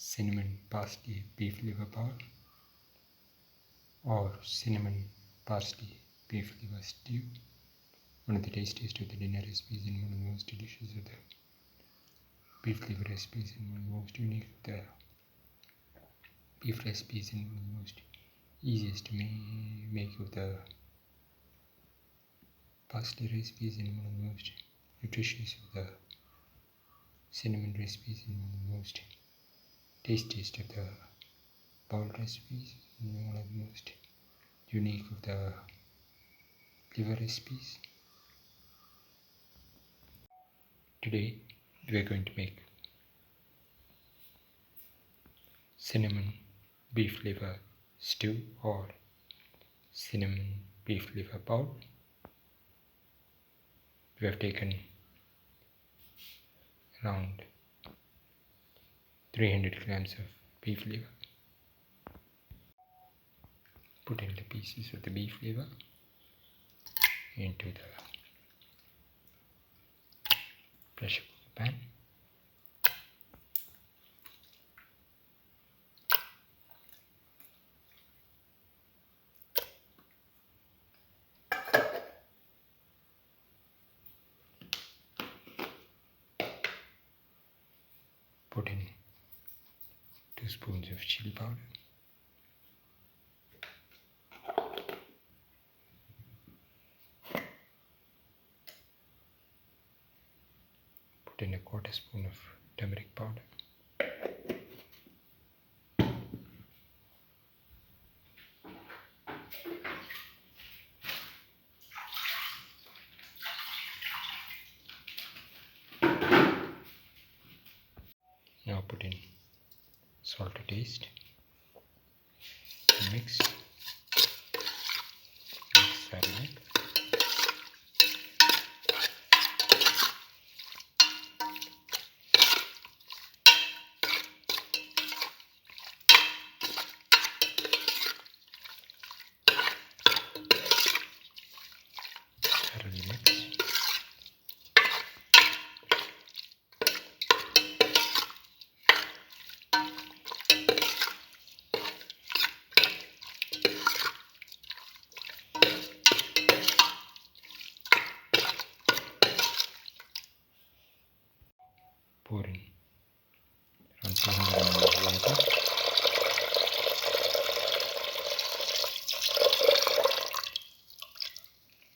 cinnamon parsley beef liver bowl or cinnamon parsley beef liver stew. One of the tastiest of the dinner recipes and one of the most delicious of the beef liver recipes and one of the most unique of the beef recipes and one of the most easiest to make of the parsley recipes and one of the most nutritious of the cinnamon recipes and one of the most tastiest of the bowl recipes and one of the most unique of the liver recipes. Today we are going to make cinnamon beef liver stew or cinnamon beef liver bowl. We have taken around 300 grams of beef liver. Put in the pieces of the beef liver into the pressure cooker pan. Put in 2 spoons of chili powder. Put in a 1/4 spoon of turmeric powder. Now put in salt to taste. Mix that in. Thoroughly mix. Pour in around 200 ml of water.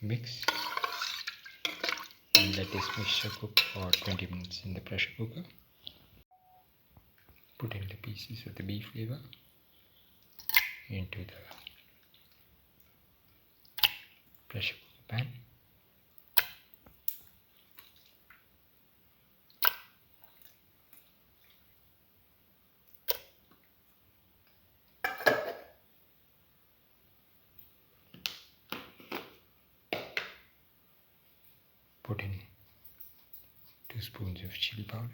Mix and let this mixture cook for 20 minutes in the pressure cooker. Put in the pieces of the beef liver into the pressure cooker pan. Put in 2 spoons of chili powder.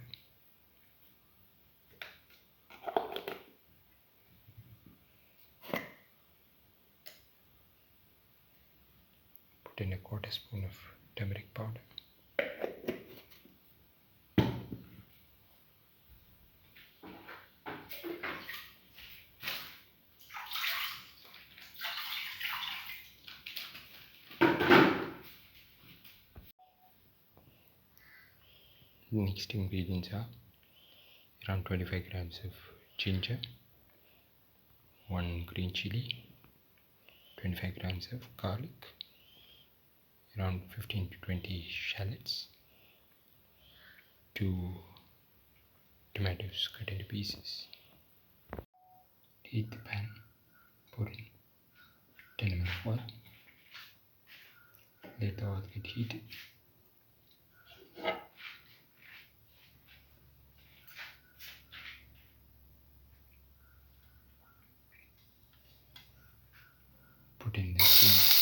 Put in a 1/4 spoon of turmeric powder. The next ingredients are around 25 grams of ginger, 1 green chili, 25 grams of garlic, around 15 to 20 shallots, 2 tomatoes cut into pieces. Heat the pan, pour in 10 ml of oil, let the oil get heated. Put in the ginger.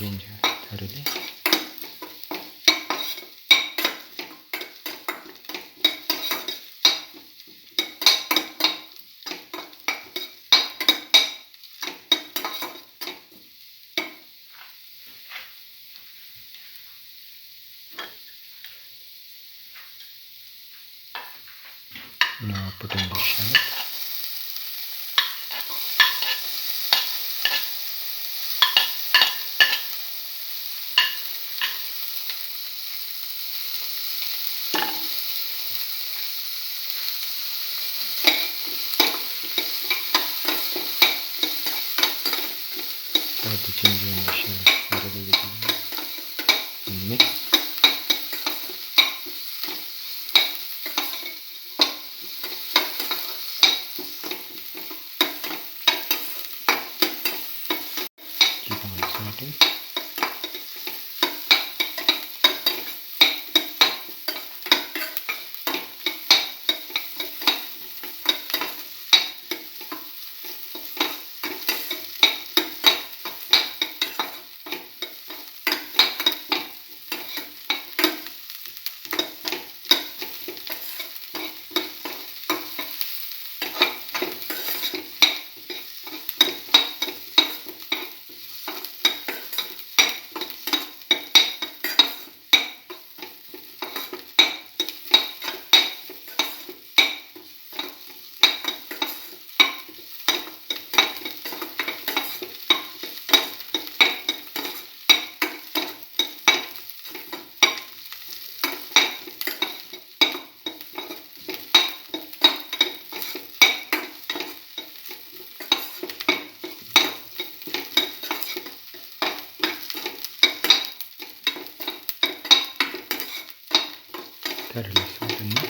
ginger thoroughly. Now put in the shallot. Add the ginger and the shallot thoroughly with and mix. Keep on sauteing. Thoroughly salt and mix.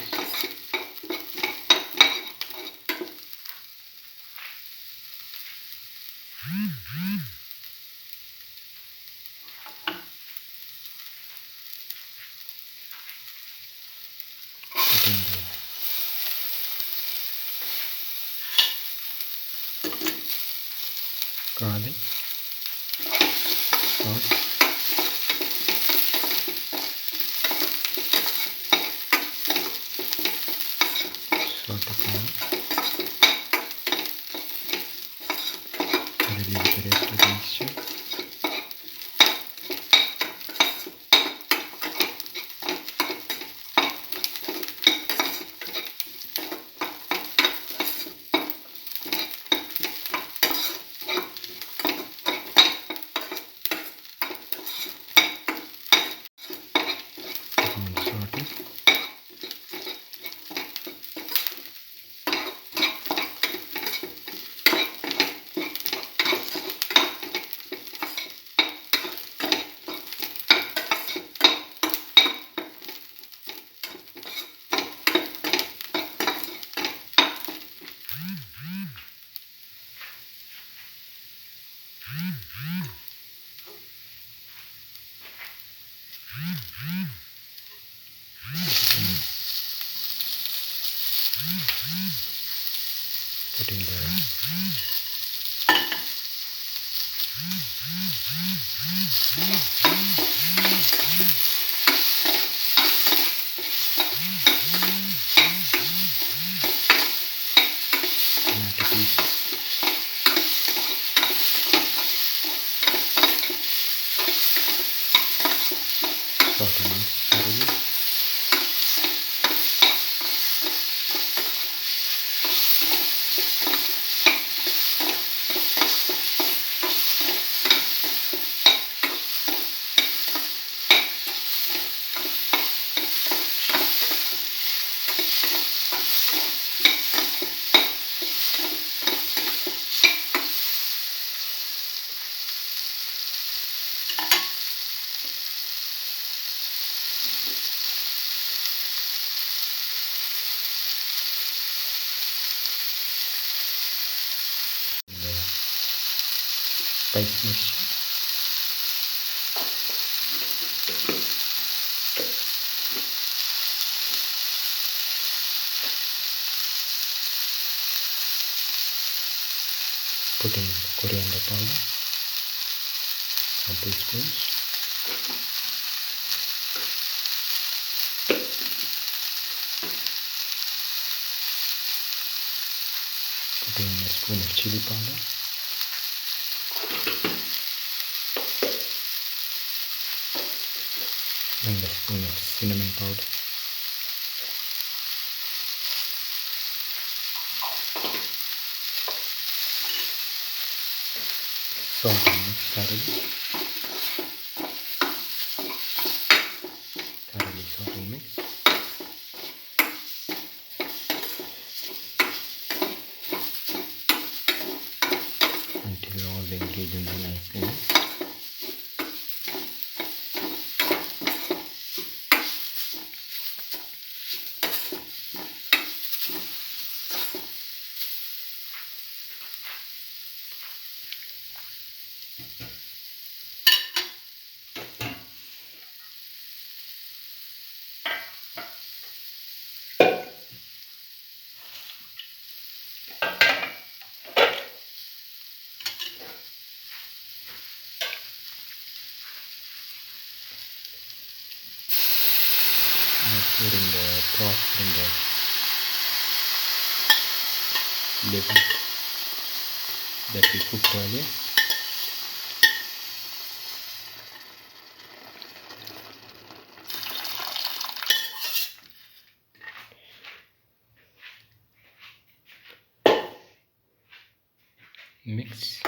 Put in the garlic, salt, saute again, thoroughly with the rest of the mixture. Again saute. Put in the tomato pieces. Salt and mix thoroughly. Spice mixture. Put in coriander powder. 1 teaspoon. Put in a spoon of chili powder. And a spoon of cinnamon powder. Salt and mix thoroughly. Salt and mix. Until all the ingredients are nicely mixed. Pouring the broth from the liver that we cooked earlier. Mix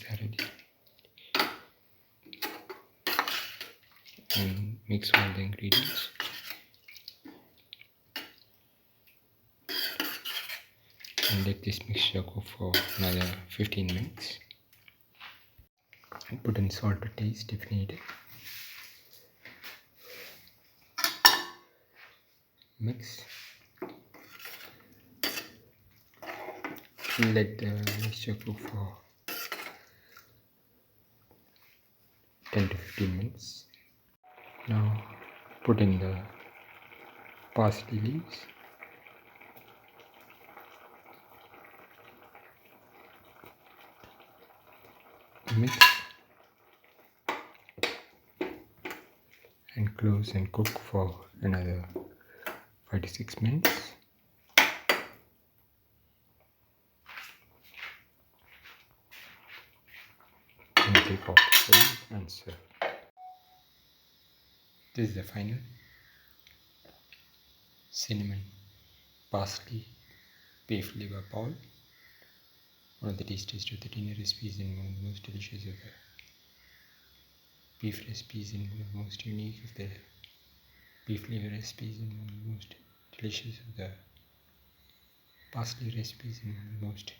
thoroughly. And mix all the ingredients. And let this mixture cook for another 15 minutes. And put in salt to taste if needed. Mix. And let the mixture cook for 10 to 15 minutes. Now put in the parsley leaves. Mix and close and cook for another 5 to 6 minutes. And take off the flame and serve. This is the final cinnamon parsley beef liver bowl. One of the tastiest of the dinner recipes and one of the most delicious of the beef recipes and one of the most unique of the beef liver recipes and one of the most delicious of the parsley recipes and one of the most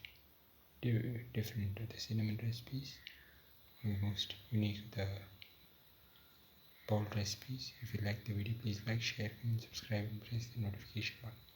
different of the cinnamon recipes, one of the most unique of the bowl recipes. If you like the video, please like, share, and subscribe and press the notification button.